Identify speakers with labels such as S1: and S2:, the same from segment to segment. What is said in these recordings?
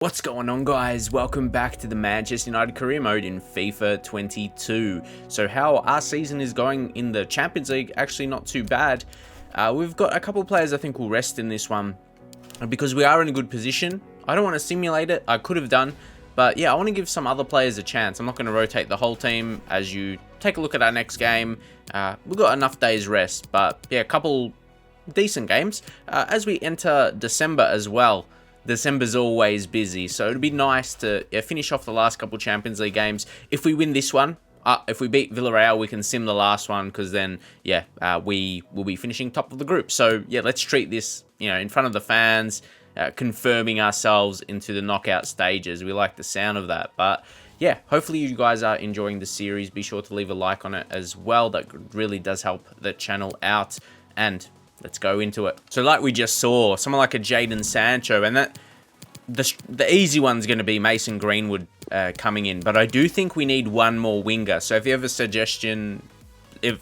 S1: What's going on, guys? Welcome back to the Manchester United career mode in FIFA 22. So how our season is going in the Champions League, actually not too bad. We've got a couple of players I think will rest in this one because we are in a good position. I don't want to simulate it. I could have done, but yeah, I want to give some other players a chance. I'm not going to rotate the whole team. As you take a look at our next game, we've got enough days rest, but yeah, a couple decent games. As we enter December as well, December's always busy, so it'd be nice to finish off the last couple Champions League games. If we win this one, if we beat Villarreal, we can sim the last one, because then, yeah, we will be finishing top of the group. So, yeah, let's treat this, in front of the fans, confirming ourselves into the knockout stages. We like the sound of that, but yeah, hopefully you guys are enjoying the series. Be sure to leave a like on it as well. That really does help the channel out, and let's go into it. So like we just saw, someone like a Jadon Sancho, and that the easy one's going to be Mason Greenwood coming in. But I do think we need one more winger. So if you have a suggestion,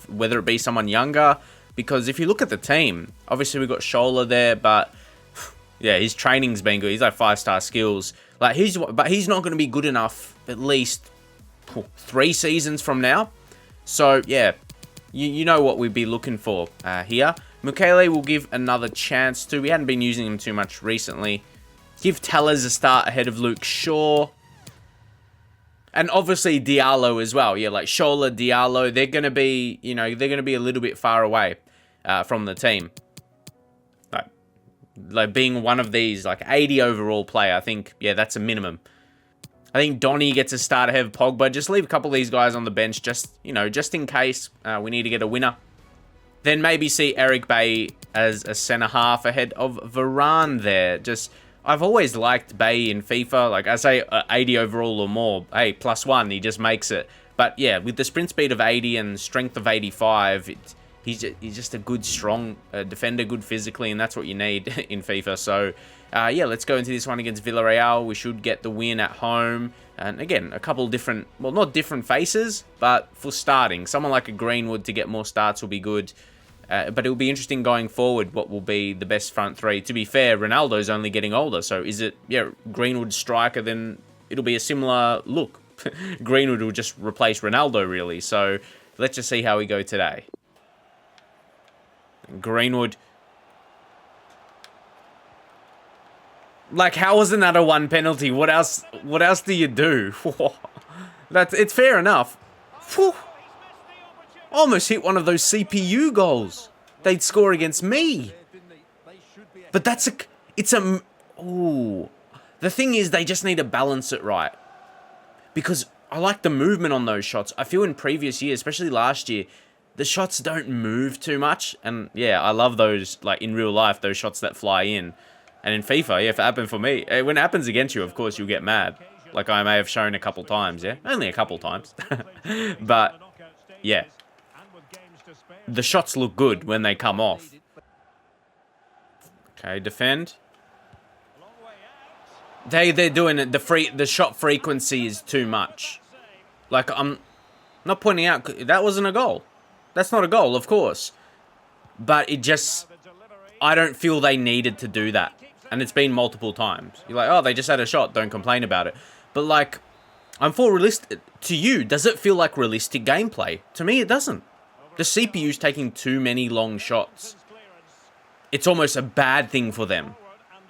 S1: whether it be someone younger, because if you look at the team, obviously we've got Scholler there, but yeah, his training's been good. He's like 5-star skills. But he's not going to be good enough at least 3 seasons from now. So yeah, you know what we'd be looking for here. Mukele will give another chance to. We hadn't been using him too much recently. Give Tellers a start ahead of Luke Shaw. And obviously Diallo as well. Yeah, like Scholler, Diallo, they're going to be, they're going to be a little bit far away from the team. Like being one of these, like 80 overall player, I think, yeah, that's a minimum. I think Donny gets a start ahead of Pogba. Just leave a couple of these guys on the bench, just in case we need to get a winner. Then maybe see Eric Bay as a centre-half ahead of Varane there. I've always liked Bay in FIFA. Like I say, 80 overall or more. Hey, +1, he just makes it. But yeah, with the sprint speed of 80 and strength of 85, he's just a good, strong defender, good physically, and that's what you need in FIFA. So yeah, let's go into this one against Villarreal. We should get the win at home. And again, a couple different, well, not different faces, but for starting, someone like a Greenwood to get more starts will be good. But it will be interesting going forward what will be the best front three. To be fair, Ronaldo's only getting older, so is it, yeah, Greenwood striker, then it'll be a similar look. Greenwood will just replace Ronaldo, really. So let's just see how we go today. Greenwood. Like, how wasn't that a 1 penalty? What else do you do? It's fair enough. Whew. Almost hit one of those CPU goals they'd score against me. But ooh. The thing is, they just need to balance it right. Because I like the movement on those shots. I feel in previous years, especially last year, the shots don't move too much. And yeah, I love those, like in real life, those shots that fly in. And in FIFA, yeah, if it happened for me, when it happens against you, of course, you'll get mad. Like I may have shown a couple times, yeah? Only a couple times. But yeah. The shots look good when they come off. Okay, defend. They're doing it. The shot frequency is too much. Like, I'm not pointing out, that wasn't a goal. That's not a goal, of course. But I don't feel they needed to do that. And it's been multiple times. You're like, oh, they just had a shot, don't complain about it. But like, I'm for realistic. To you, does it feel like realistic gameplay? To me, it doesn't. The CPU's taking too many long shots. It's almost a bad thing for them,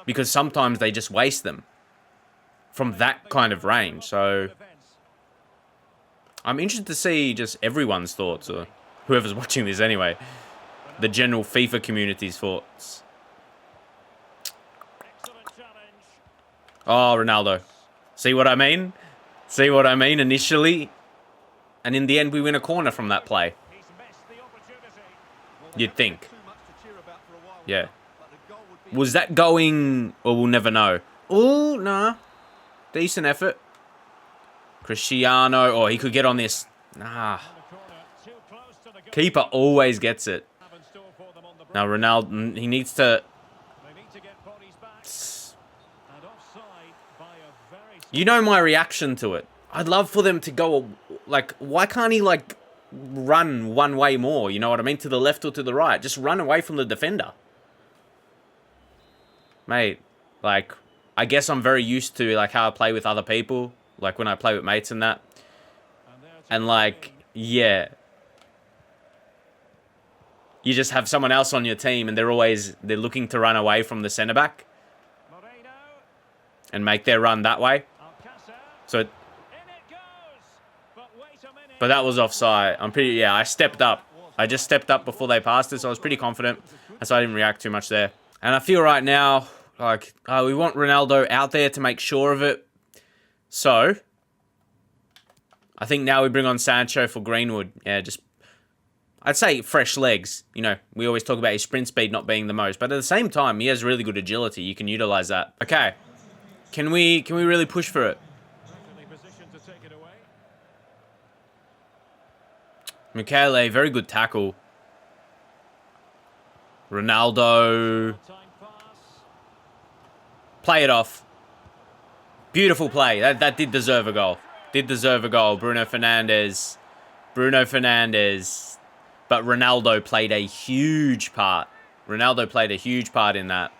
S1: because sometimes they just waste them from that kind of range. So I'm interested to see just everyone's thoughts, or whoever's watching this anyway, the general FIFA community's thoughts. Oh, Ronaldo. See what I mean? See what I mean initially? And in the end, we win a corner from that play. You'd think. Yeah. Was that going... Or we'll never know. Oh, nah. Decent effort. Cristiano. Oh, he could get on this. Nah. Keeper always gets it. Now, Ronaldo, he needs to... You know my reaction to it. I'd love for them to go... Like, why can't he, like... run one way more, you know what I mean? To the left or to the right. Just run away from the defender. Mate, like, I guess I'm very used to like how I play with other people, like when I play with mates and that. And like, yeah. You just have someone else on your team and they're looking to run away from the centre back and make their run that way. So, but that was offside. I stepped up. I just stepped up before they passed it, so I was pretty confident. And so I didn't react too much there. And I feel right now, like, we want Ronaldo out there to make sure of it. So, I think now we bring on Sancho for Greenwood. Yeah, just, I'd say fresh legs. You know, we always talk about his sprint speed not being the most. But at the same time, he has really good agility. You can utilize that. Okay. Can we really push for it? Michele, very good tackle. Ronaldo. Play it off. Beautiful play. That did deserve a goal. Did deserve a goal. Bruno Fernandes. But Ronaldo played a huge part. Ronaldo played a huge part in that.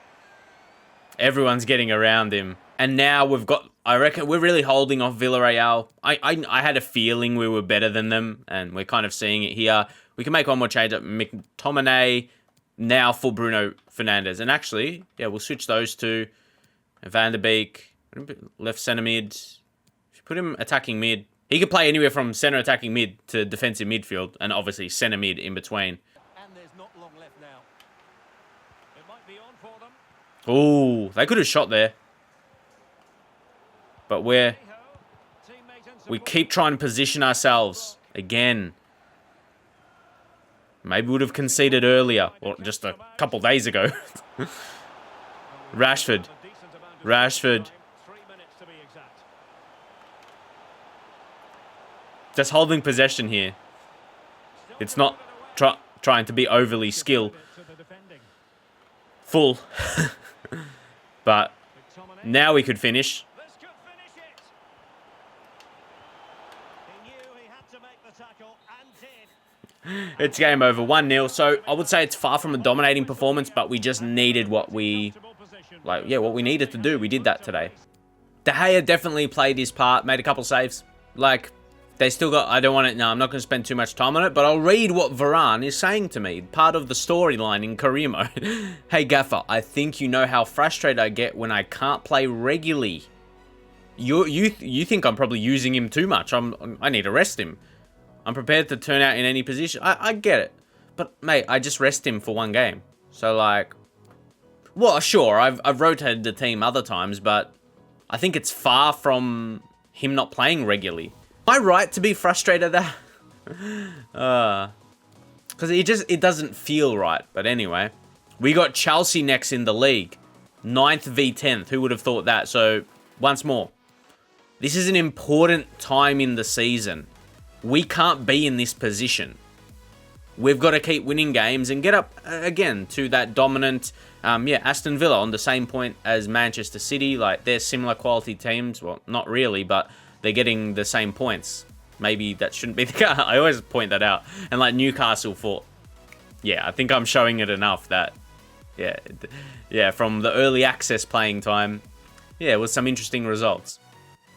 S1: Everyone's getting around him. And now we've got, I reckon we're really holding off Villarreal. I had a feeling we were better than them, and we're kind of seeing it here. We can make one more change up. McTominay now for Bruno Fernandes. And actually, yeah, we'll switch those two. Van der Beek, left centre mid. If you put him attacking mid, he could play anywhere from centre attacking mid to defensive midfield, and obviously centre mid in between.
S2: And there's not long left now. It might be on for them.
S1: Oh, they could have shot there. But we keep trying to position ourselves again. Maybe we would have conceded earlier, or just a couple days ago. Rashford. Just holding possession here. It's not trying to be overly skillful. But now we could finish. It's game over, 1-0. So I would say it's far from a dominating performance, but we just needed what we needed to do. We did that today. De Gea definitely played his part, made a couple saves. Like, they still got, I'm not going to spend too much time on it, but I'll read what Varane is saying to me. Part of the storyline in career mode. Hey Gaffer, I think you know how frustrated I get when I can't play regularly. You think I'm probably using him too much. I need to rest him. I'm prepared to turn out in any position. I get it. But, mate, I just rest him for one game. So, like, well, sure, I've rotated the team other times, but I think it's far from him not playing regularly. Am I right to be frustrated at that? Because it doesn't feel right. But anyway, we got Chelsea next in the league. 9th v 10th. Who would have thought that? So, once more. This is an important time in the season. We can't be in this position. We've got to keep winning games and get up again to that dominant, Aston Villa on the same point as Manchester City. Like, they're similar quality teams. Well, not really, but they're getting the same points. Maybe that shouldn't be the case. I always point that out. And like Newcastle I think I'm showing it enough that, from the early access playing time, with some interesting results.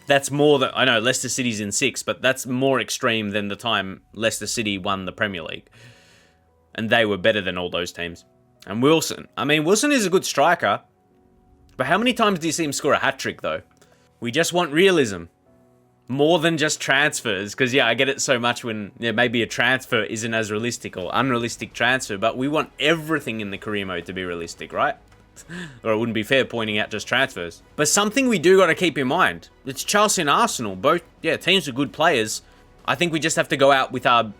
S1: That's more than, I know Leicester City's in 6th, but that's more extreme than the time Leicester City won the Premier League. And they were better than all those teams. And Wilson. I mean, Wilson is a good striker. But how many times do you see him score a hat-trick, though? We just want realism. More than just transfers. Because, I get it so much when maybe a transfer isn't as realistic or unrealistic transfer. But we want everything in the career mode to be realistic, right? Or it wouldn't be fair pointing out just transfers. But something we do got to keep in mind. It's Chelsea and Arsenal. Both, teams are good players. I think we just have to go out with our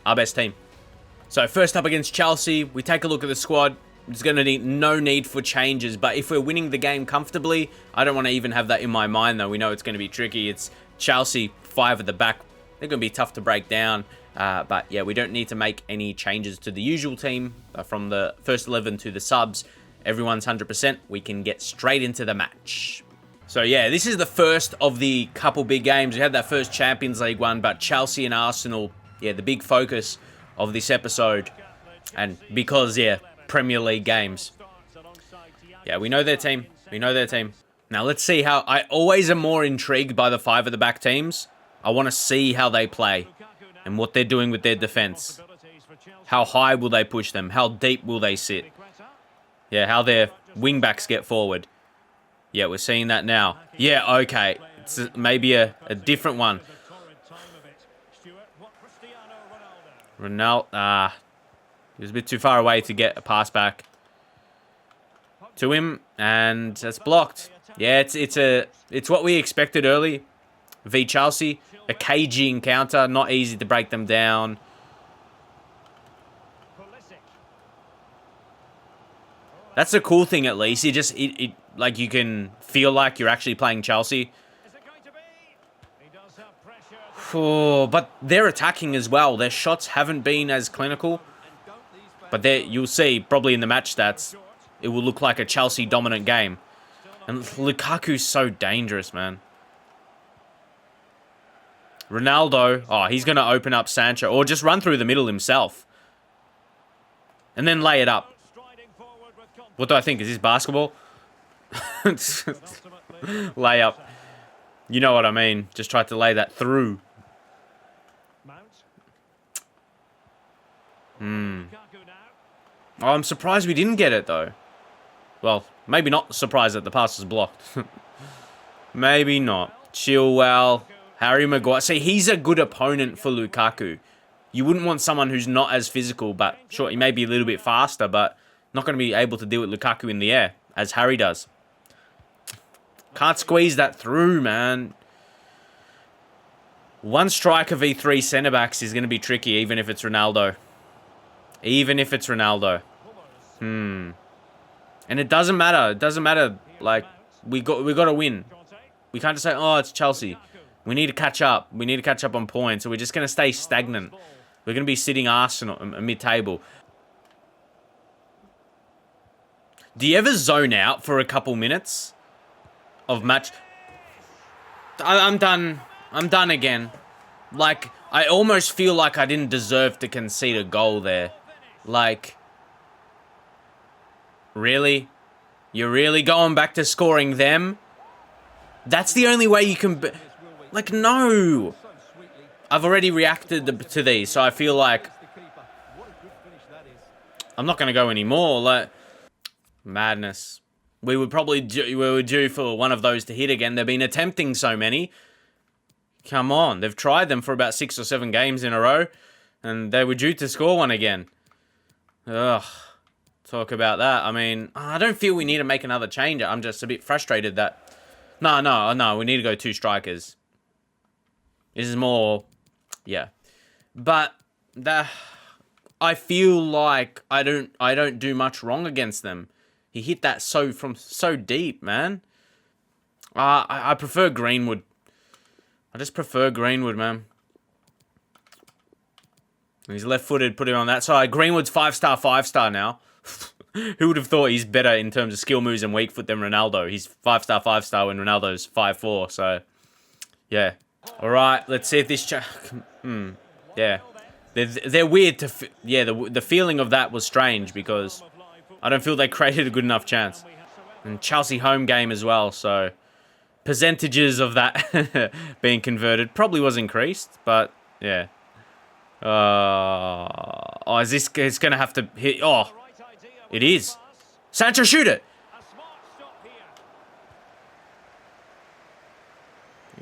S1: best team. So first up against Chelsea, we take a look at the squad. There's going to be no need for changes. But if we're winning the game comfortably, I don't want to even have that in my mind, though. We know it's going to be tricky. It's Chelsea, 5 at the back. They're going to be tough to break down. But we don't need to make any changes to the usual team. From the first 11 to the subs. Everyone's 100%. We can get straight into the match. So, this is the first of the couple big games. We had that first Champions League one, but Chelsea and Arsenal, the big focus of this episode. And because, Premier League games. We know their team. Now, let's see how... I always am more intrigued by the 5 at the back teams. I want to see how they play and what they're doing with their defense. How high will they push them? How deep will they sit? Yeah, how their wing-backs get forward. Yeah, we're seeing that now. Yeah, okay. It's maybe a different one. Ronaldo, he was a bit too far away to get a pass back to him, and that's blocked. Yeah, it's what we expected early. V Chelsea, a cagey encounter, not easy to break them down. That's the cool thing, at least. Like you can feel like you're actually playing Chelsea. Oh, but they're attacking as well. Their shots haven't been as clinical. But you'll see, probably in the match stats, it will look like a Chelsea dominant game. And Lukaku's so dangerous, man. Ronaldo, oh, he's going to open up Sancho. Or just run through the middle himself. And then lay it up. What do I think? Is this basketball? Lay up. You know what I mean. Just tried to lay that through. Oh, I'm surprised we didn't get it, though. Well, maybe not surprised that the pass was blocked. Maybe not. Chilwell, Harry Maguire. See, he's a good opponent for Lukaku. You wouldn't want someone who's not as physical, but sure, he may be a little bit faster, but not going to be able to deal with Lukaku in the air, as Harry does. Can't squeeze that through, man. One striker v3 centre-backs is going to be tricky, even if it's Ronaldo. Even if it's Ronaldo. And it doesn't matter. It doesn't matter. Like, we got to win. We can't just say, oh, it's Chelsea. We need to catch up. We need to catch up on points. So we're just going to stay stagnant. We're going to be sitting Arsenal mid-table. Do you ever zone out for a couple minutes of match? I'm done. I'm done again. Like, I almost feel like I didn't deserve to concede a goal there. Like, really? You're really going back to scoring them? That's the only way you can... Like, no. I've already reacted to these, so I feel like I'm not going to go anymore. Like, madness. We were due for one of those to hit again. They've been attempting so many. Come on. They've tried them for about 6 or 7 games in a row, and they were due to score one again. Ugh. Talk about that. I mean, I don't feel we need to make another change. I'm just a bit frustrated that... No. We need to go 2 strikers. This is more... Yeah. But... I feel like I don't do much wrong against them. He hit that from so deep, man. I prefer Greenwood. I just prefer Greenwood, man. He's left-footed, put him on that side. Greenwood's 5-star, 5-star now. Who would have thought he's better in terms of skill moves and weak foot than Ronaldo? He's 5-star, 5-star when Ronaldo's 5-4, so... Yeah. Alright, let's see if this... Yeah. They're weird to... Yeah, the feeling of that was strange because I don't feel they created a good enough chance. And Chelsea home game as well, so... Percentages of that being converted probably was increased, but yeah. Oh, is this... It's going to have to hit... Oh, it is. Sancho, shoot it!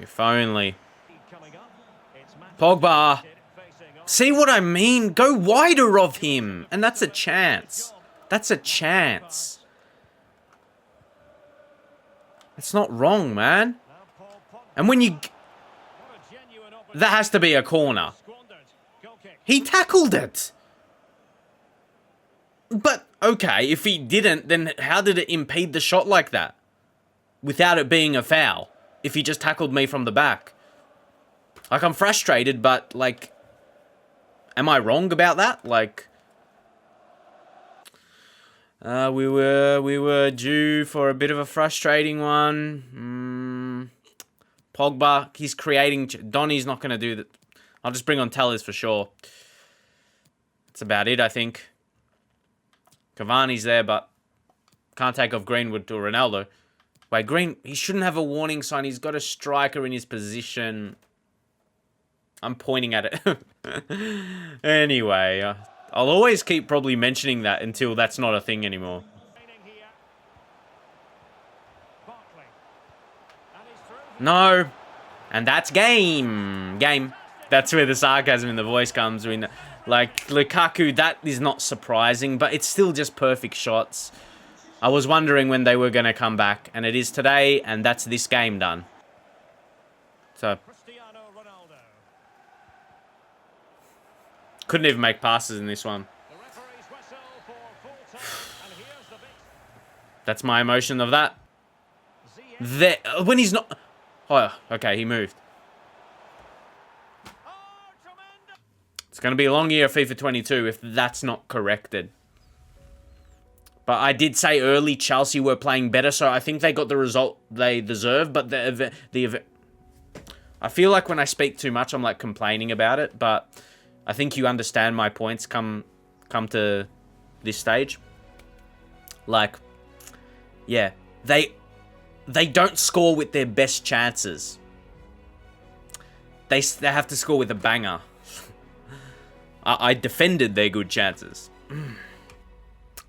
S1: If only. Pogba. See what I mean? Go wider of him. And that's a chance. That's a chance. It's not wrong, man. And when you... That has to be a corner. He tackled it. But, okay, if he didn't, then how did it impede the shot like that? Without it being a foul. If he just tackled me from the back. Like, I'm frustrated, but, like... Am I wrong about that? Like... We were due for a bit of a frustrating one. Pogba, he's creating... Donny's not going to do that. I'll just bring on Tellers for sure. That's about it, I think. Cavani's there, but can't take off Greenwood to Ronaldo. Wait, green, he shouldn't have a warning sign. He's got a striker in his position. I'm pointing at it. Anyway, I'll always keep probably mentioning that until that's not a thing anymore. No. And that's game. Game. That's where the sarcasm in the voice comes. When, like, Lukaku, that is not surprising, but it's still just perfect shots. I was wondering when they were going to come back, and it is today, and that's this game done. So,
S2: Cristiano Ronaldo.
S1: couldn't even make passes in this one.
S2: The referee's whistle for full time, and here's the big
S1: That's my emotion of that.
S2: GEA.
S1: There, when he's not... Oh, okay, he moved.
S2: Oh, tremendous!
S1: It's going to be a long year of FIFA 22 if that's not corrected. But I did say early Chelsea were playing better, so I think they got the result they deserve. But I feel like when I speak too much, I'm like complaining about it. But I think you understand my points come to this stage. Like, yeah, they don't score with their best chances. They have to score with a banger. I defended their good chances.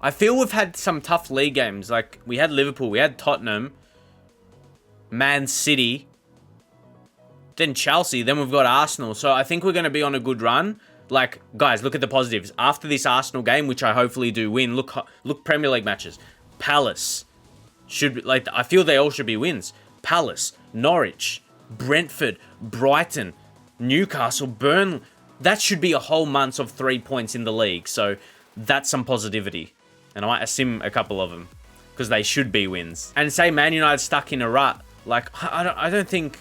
S1: I feel we've had some tough league games. Like, we had Liverpool, we had Tottenham, Man City, then Chelsea, then we've got Arsenal. So I think we're going to be on a good run. Like, guys, look at the positives. After this Arsenal game, which I hopefully do win, look Premier League matches. Palace should be, like, I feel they all should be wins. Palace, Norwich, Brentford, Brighton, Newcastle, Burnley. That should be a whole month of 3 points in the league. So that's some positivity. And I might sim a couple of them because they should be wins. And say Man United stuck in a rut. Like, I don't think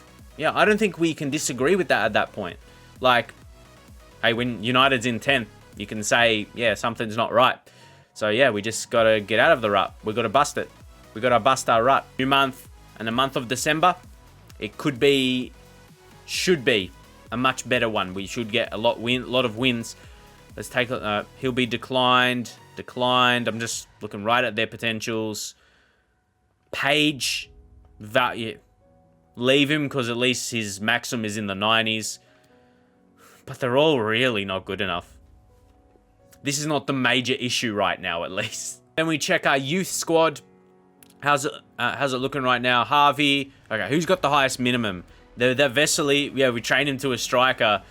S1: we can disagree with that at that point. Like, hey, when United's in 10th, you can say, yeah, something's not right. So yeah, we just got to get out of the rut. We got to bust it. We got to bust our rut. New month and the month of December, it should be a much better one. We should get a lot of wins. Let's take a, he'll be declined. I'm just looking right at their potentials. Page, value. Leave him because at least his maximum is in the 90s. But they're all really not good enough. This is not the major issue right now, at least. Then we check our youth squad. How's it looking right now? Harvey. Okay, who's got the highest minimum? They're Vesely. Yeah, we train him to a striker.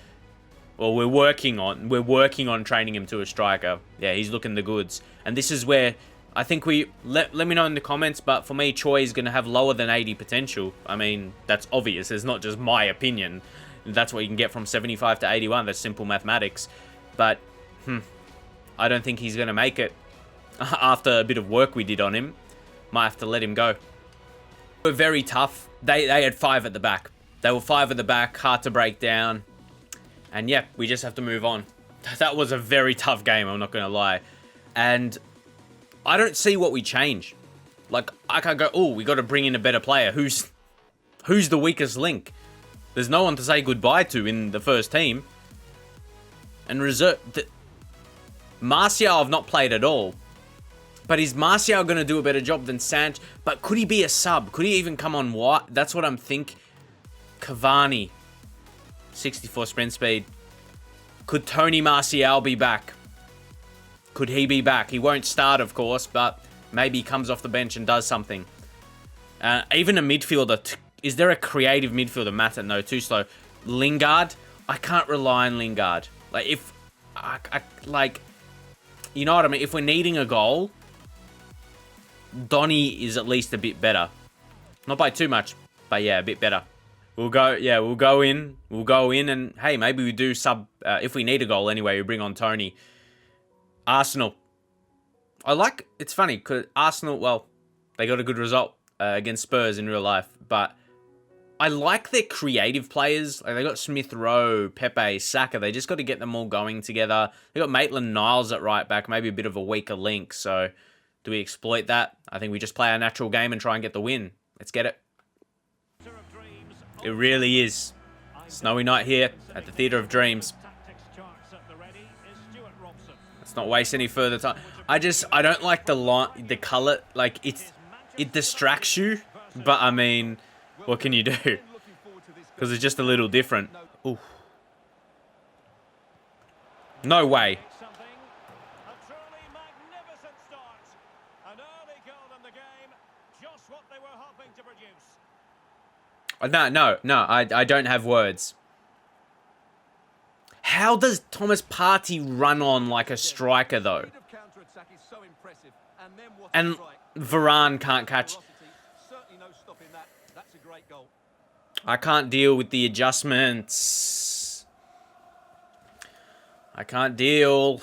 S1: Well, we're working on training him to a striker. Yeah, he's looking the goods. And this is where I think let me know in the comments, but for me, Choi is going to have lower than 80 potential. I mean, that's obvious. It's not just my opinion. That's what you can get from 75 to 81. That's simple mathematics. But, I don't think he's going to make it. After a bit of work we did on him, might have to let him go. They were very tough. They had 5 at the back. They were 5 at the back, hard to break down. And yeah, we just have to move on. That was a very tough game, I'm not going to lie. And I don't see what we change. Like, I can't go, oh, we got to bring in a better player. Who's the weakest link? There's no one to say goodbye to in the first team. And reserve... Martial I've not played at all. But is Martial going to do a better job than Sanch? But could he be a sub? Could he even come on wide? That's what I'm thinking. Cavani. 64 sprint speed. Could Tony Martial be back? Could he be back? He won't start, of course, but maybe he comes off the bench and does something. Even a midfielder. Is there a creative midfielder? Mata, no, too slow. Lingard? I can't rely on Lingard. Like, if... like... You know what I mean? If we're needing a goal, Donny is at least a bit better. Not by too much, but yeah, a bit better. We'll go in, and hey, maybe we do sub, if we need a goal anyway, we bring on Tony. Arsenal. It's funny, because Arsenal, well, they got a good result against Spurs in real life, but I like their creative players. Like, they got Smith Rowe, Pepe, Saka. They just got to get them all going together. They got Maitland-Niles at right back, maybe a bit of a weaker link, so do we exploit that? I think we just play our natural game and try and get the win. Let's get it. It really is. Snowy night here at the Theatre of Dreams. Let's not waste any further time. I don't like the color. Like, it distracts you. But, I mean, what can you do? Because it's just a little different. Ooh. No way.
S2: A truly magnificent start. An early goal in the game. Just what they were hoping to produce.
S1: No, I don't have words. How does Thomas Partey run on like a striker, though? And Varane can't catch. I can't deal with the adjustments. I can't deal.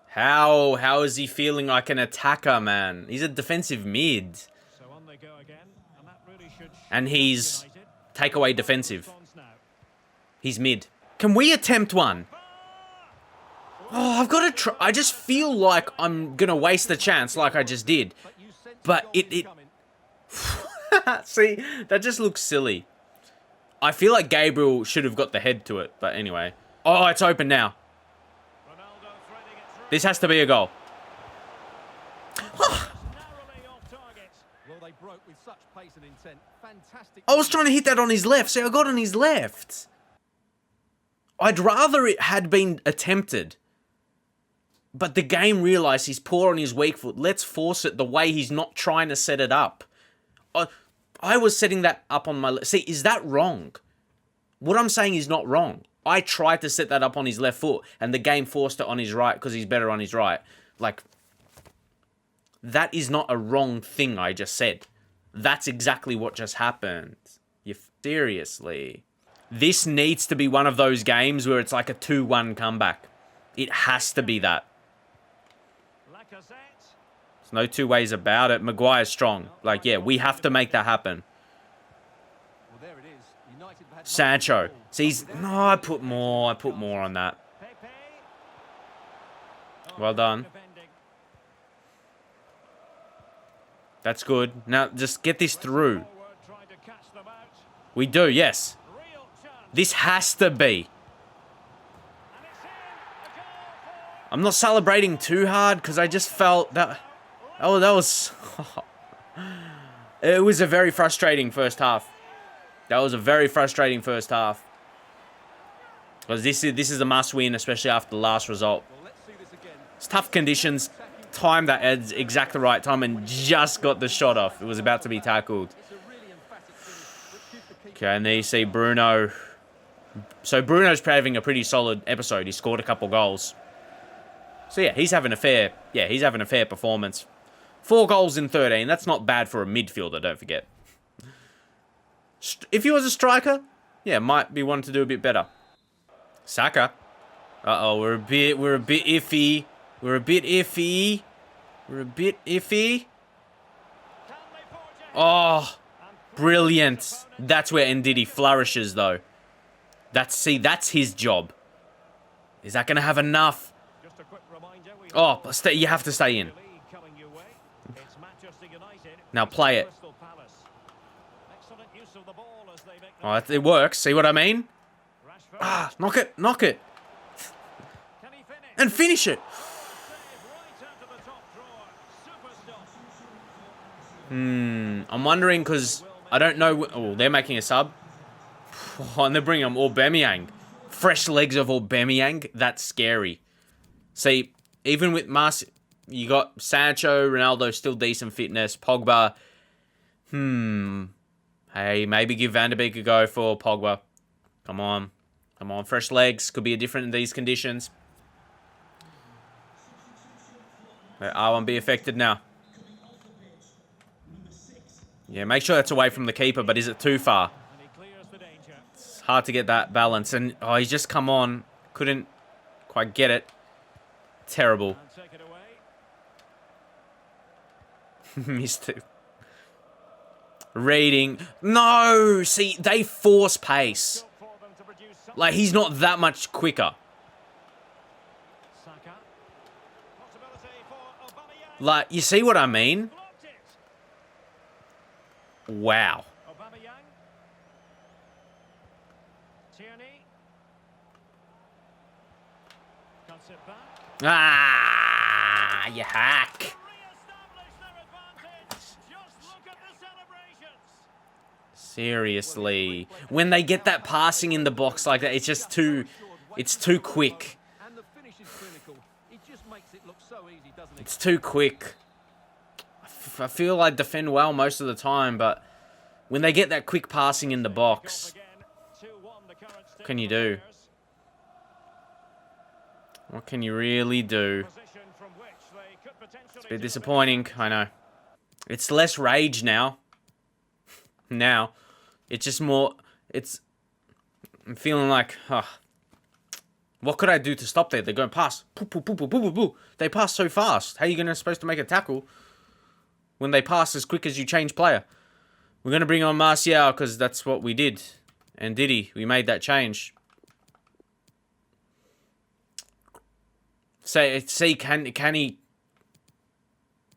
S1: How is he feeling like an attacker, man? He's a defensive mid.
S2: So on they go again, and that really should
S1: And he's takeaway defensive. He's mid. Can we attempt one? Oh, I've got to try. I just feel like I'm going to waste the chance like I just did. But it see, that just looks silly. I feel like Gabriel should have got the head to it. But anyway. Oh, it's open now. This has to be a goal. I was trying to hit that on his left. See, I got on his left. I'd rather it had been attempted. But the game realised he's poor on his weak foot. Let's force it the way he's not trying to set it up. I was setting that up on my left. See, is that wrong? What I'm saying is not wrong. I tried to set that up on his left foot, and the game forced it on his right because he's better on his right. Like, that is not a wrong thing I just said. That's exactly what just happened. Seriously. This needs to be one of those games where it's like a 2-1 comeback. It has to be that. There's no two ways about it. Maguire's strong. Like, yeah, we have to make that happen. Sancho. See, no, I put more on that. Well done. That's good. Now, just get this through. We do, yes. This has to be. I'm not celebrating too hard because I just felt that... Oh, that was... It was a very frustrating first half. That was a very frustrating first half. Because this is a must-win, especially after the last result. It's tough conditions. Timed that at exact the right time and just got the shot off. It was about to be tackled. Okay, and there you see Bruno. So Bruno's having a pretty solid episode. He scored a couple goals. So yeah, he's having a fair performance. 4 goals in 13. That's not bad for a midfielder, don't forget. If he was a striker, yeah, might be wanting to do a bit better. Saka. Uh-oh, we're a bit iffy. We're a bit iffy. Oh, brilliant. That's where Ndidi flourishes, though. That's his job. Is that going to have enough? Oh, you have to stay in. Now play it. Oh, it works. See what I mean? Ah, knock it. And finish it. I'm wondering because I don't know. Oh, they're making a sub. Oh, and they're bringing on Aubameyang. Fresh legs of Aubameyang. That's scary. See, even with you got Sancho, Ronaldo, still decent fitness. Pogba. Hey, maybe give Van der Beek a go for Pogba. Come on. Fresh legs. Could be different in these conditions. R1 be affected now. Yeah, make sure that's away from the keeper, but is it too far? It's hard to get that balance. And, oh, he's just come on. Couldn't quite get it. Terrible. Missed it. Reading. No! See, they force pace. Like, he's not that much quicker. Like, you see what I mean? Wow. Ah, you hack. Seriously. When they get that passing in the box like that, it's just too... It's too quick. It's too quick. I feel I defend well most of the time, but when they get that quick passing in the box, what can you do? What can you really do? It's a bit disappointing, I know. It's less rage now. Now. It's just more... I'm feeling like... what could I do to stop that? They're going past. They pass so fast. How are you supposed to make a tackle when they pass as quick as you change player? We're going to bring on Martial because that's what we did. And Diddy, we made that change. See, can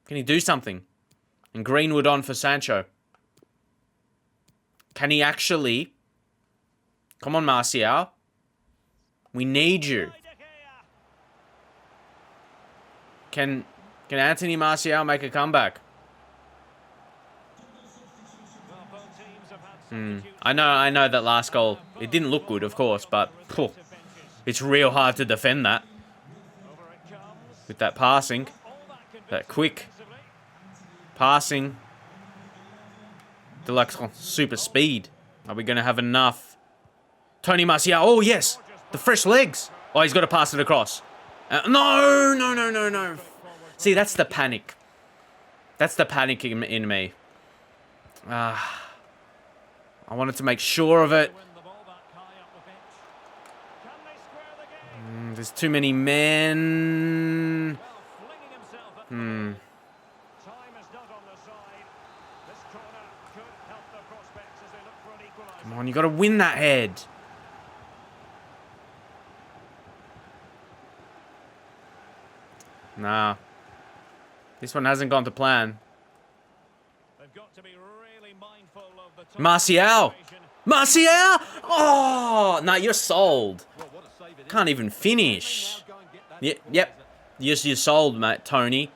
S1: he do something? And Greenwood on for Sancho. Can he actually? Come on, Martial. We need you. Can Anthony Martial make a comeback? I know that last goal, it didn't look good, of course, but it's real hard to defend that. With that passing, that quick passing, deluxe super speed. Are we going to have enough? Tony Martial, oh yes, the fresh legs. Oh, he's got to pass it across. No. See, that's the panic. That's the panic in me. I wanted to make sure of it. There's too many men. Come on, you got to win that head. Nah. This one hasn't gone to plan. Martial! Martial! Oh! No, you're sold. Can't even finish. Yep. You're sold, mate, Tony.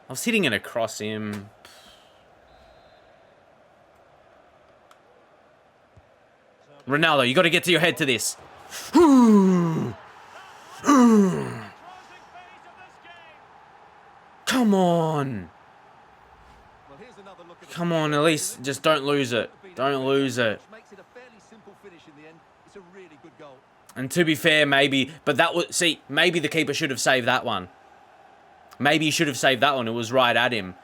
S1: I was hitting it across him. Ronaldo, you got to get to your head to this. Come on. Come on, at least just don't lose it. Don't lose it. And to be fair, maybe, but that was, see, maybe the keeper should have saved that one. Maybe he should have saved that one. It was right at him.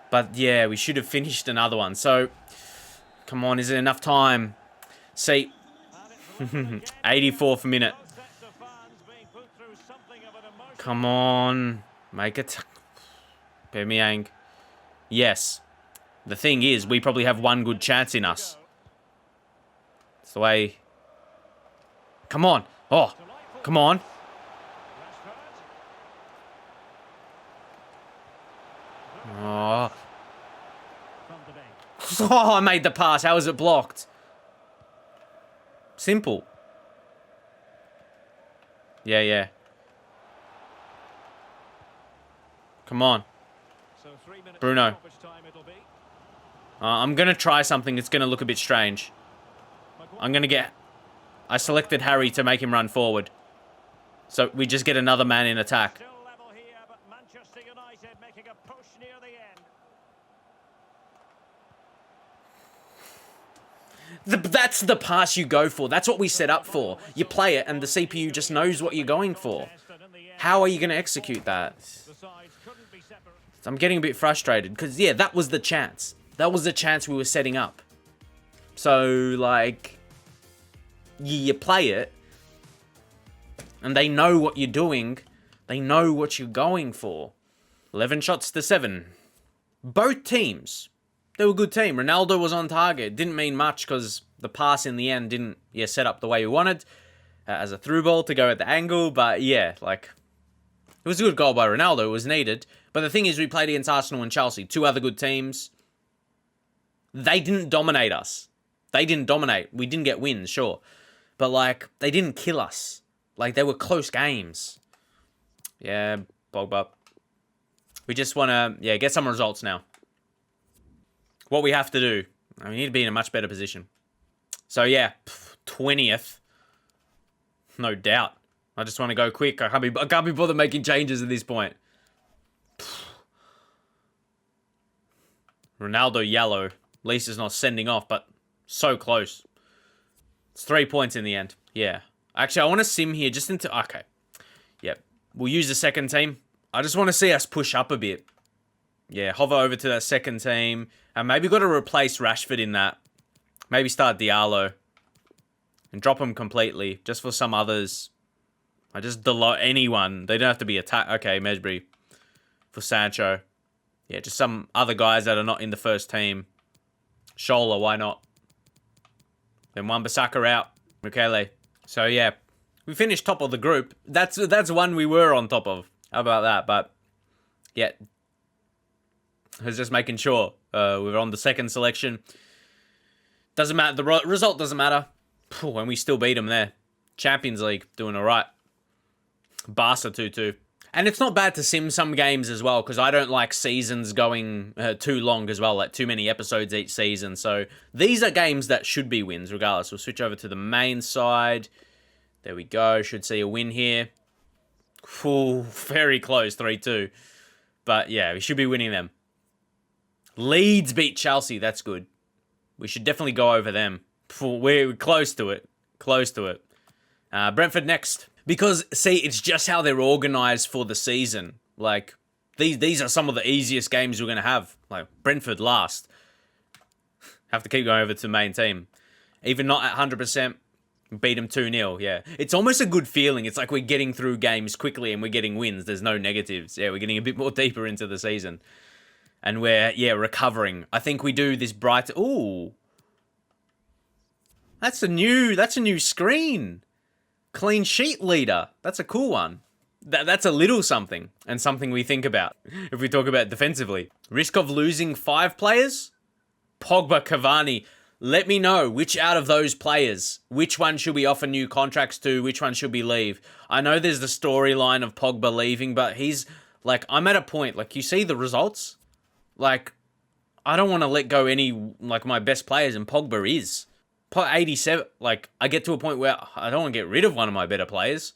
S1: But yeah, we should have finished another one. So, come on, is it enough time? See, 84th minute. Come on, make it. Pemiang. Yes. The thing is, we probably have one good chance in us. It's the way. Come on. Oh, come on. Oh. Oh, I made the pass. How was it blocked? Simple. Yeah. Come on. Bruno. I'm going to try something that's going to look a bit strange. I selected Harry to make him run forward. So we just get another man in attack. That's the pass you go for. That's what we set up for. You play it and the CPU just knows what you're going for. How are you going to execute that? I'm getting a bit frustrated because, yeah, that was the chance. That was the chance we were setting up. So, like, you play it and they know what you're doing. They know what you're going for. 11 shots to 7. Both teams, they were a good team. Ronaldo was on target. Didn't mean much because the pass in the end didn't set up the way we wanted as a through ball to go at the angle. But yeah, like, it was a good goal by Ronaldo. It was needed. But the thing is, we played against Arsenal and Chelsea, two other good teams. They didn't dominate us. They didn't dominate. We didn't get wins, sure. But, like, they didn't kill us. Like, they were close games. Yeah, Pogba. We just want to, get some results now. What we have to do. We need to be in a much better position. So yeah, 20th. No doubt. I just want to go quick. I can't be bothered making changes at this point. Ronaldo yellow. At least it's not sending off, but so close. It's 3 points in the end. Yeah. Actually, I want to sim here just into... Okay. Yep. We'll use the second team. I just want to see us push up a bit. Yeah, hover over to that second team. And maybe got to replace Rashford in that. Maybe start Diallo. And drop him completely. Just for some others. I just delete anyone. They don't have to be attacked. Okay, Mesbury. For Sancho. Yeah, just some other guys that are not in the first team. Shola, why not? Then Wan-Bissaka out. Mukele. So yeah, we finished top of the group. That's one we were on top of. How about that? But yeah, I was just making sure we were on the second selection. Doesn't matter. The result doesn't matter. And we still beat them there. Champions League doing all right. Barca 2-2. And it's not bad to sim some games as well, because I don't like seasons going too long as well, like too many episodes each season. So these are games that should be wins regardless. We'll switch over to the main side. There we go. Should see a win here. Ooh, very close, 3-2. But yeah, we should be winning them. Leeds beat Chelsea. That's good. We should definitely go over them. We're close to it. Close to it. Brentford next. Because, see, it's just how they're organised for the season. Like, these are some of the easiest games we're going to have. Like, Brentford last. Have to keep going over to the main team. Even not at 100%, beat them 2-0, yeah. It's almost a good feeling. It's like we're getting through games quickly and we're getting wins. There's no negatives. Yeah, we're getting a bit more deeper into the season. And we're, yeah, recovering. I think we do this bright... Ooh. That's a new screen. Clean sheet leader. That's a cool one. That's a little something, and something we think about if we talk about defensively. Risk of losing 5 players? Pogba, Cavani. Let me know which out of those players, which one should we offer new contracts to, which one should we leave? I know there's the storyline of Pogba leaving, but he's, like, I'm at a point, like, you see the results? Like, I don't want to let go any, like, my best players, and Pogba is. 87, like, I get to a point where I don't want to get rid of one of my better players.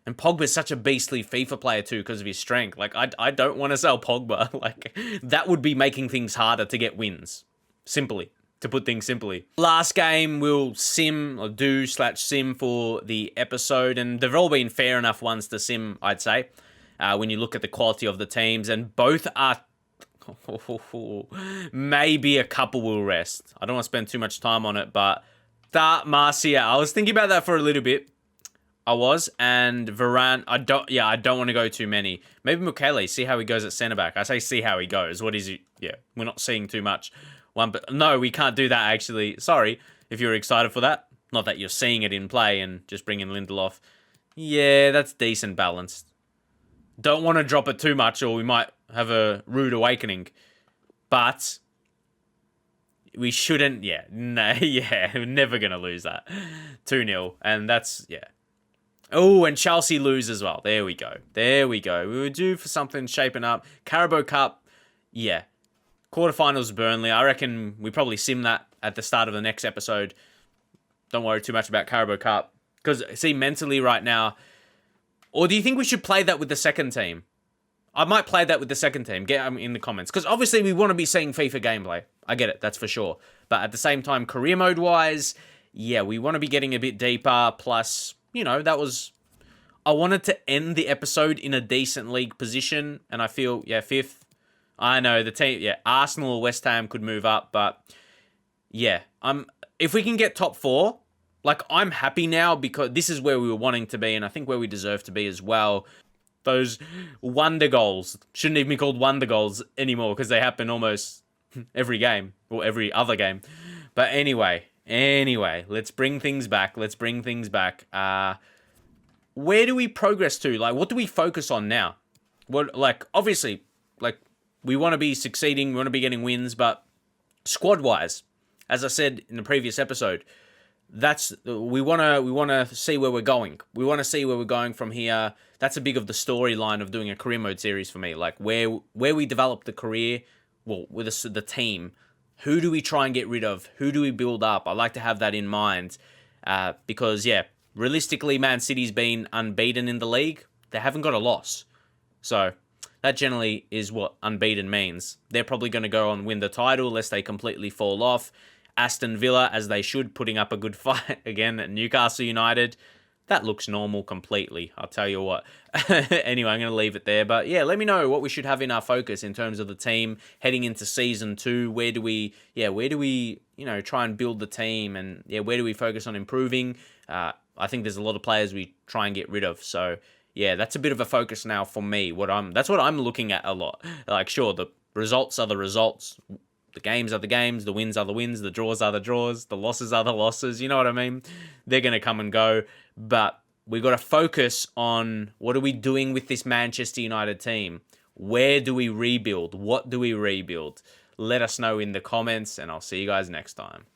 S1: And Pogba's such a beastly FIFA player too because of his strength. Like, I don't want to sell Pogba. Like, that would be making things harder to get wins. Simply. To put things simply. Last game, we'll sim, or do/sim for the episode. And they've all been fair enough ones to sim, I'd say. When you look at the quality of the teams. And both are... maybe a couple will rest. I don't want to spend too much time on it, but start Marcia. I was thinking about that for a little bit. I was, and Varane. I don't want to go too many. Maybe Mukele. See how he goes at centre back. I say see how he goes. What is he? Yeah, we're not seeing too much. But no, we can't do that. Actually, sorry if you're excited for that. Not that you're seeing it in play and just bringing Lindelof. Yeah, that's decent balanced. Don't want to drop it too much, or we might have a rude awakening. But we shouldn't, we're never going to lose that. 2-0, and that's, yeah. Oh, and Chelsea lose as well. There we go. We were due for something shaping up. Carabao Cup, yeah. Quarterfinals Burnley. I reckon we probably sim that at the start of the next episode. Don't worry too much about Carabao Cup. Because, see, mentally right now... Or do you think we should play that with the second team? I might play that with the second team. Get them in the comments. Because obviously we want to be seeing FIFA gameplay. I get it. That's for sure. But at the same time, career mode-wise, yeah, we want to be getting a bit deeper. Plus, you know, that was... I wanted to end the episode in a decent league position. And I feel, yeah, 5th. I know, the team... Yeah, Arsenal or West Ham could move up. But, yeah. If we can get top 4... Like, I'm happy now because this is where we were wanting to be, and I think where we deserve to be as well. Those wonder goals shouldn't even be called wonder goals anymore because they happen almost every game or every other game. But anyway, let's bring things back. Where do we progress to? Like, what do we focus on now? What, like, obviously, like, we want to be succeeding, we want to be getting wins, but squad-wise, as I said in the previous episode, we want to see where we're going. We want to see where we're going from here. That's a big of the storyline of doing a career mode series for me. Like where we develop the career, well, with the team, Who do we try and get rid of? Who do we build up? I like to have that in mind because, yeah, realistically, Man City's been unbeaten in the league. They haven't got a loss. So that generally is what unbeaten means. They're probably going to go and win the title unless they completely fall off. Aston Villa, as they should, putting up a good fight again at Newcastle United. That looks normal completely, I'll tell you what. Anyway, I'm going to leave it there. But yeah, let me know what we should have in our focus in terms of the team heading into Season 2. Where do we, try and build the team? And yeah, where do we focus on improving? I think there's a lot of players we try and get rid of. So yeah, that's a bit of a focus now for me. That's what I'm looking at a lot. Like, sure, the results are the results. The games are the games, the wins are the wins, the draws are the draws, the losses are the losses, you know what I mean? They're going to come and go, but we've got to focus on what are we doing with this Manchester United team? Where do we rebuild? What do we rebuild? Let us know in the comments, and I'll see you guys next time.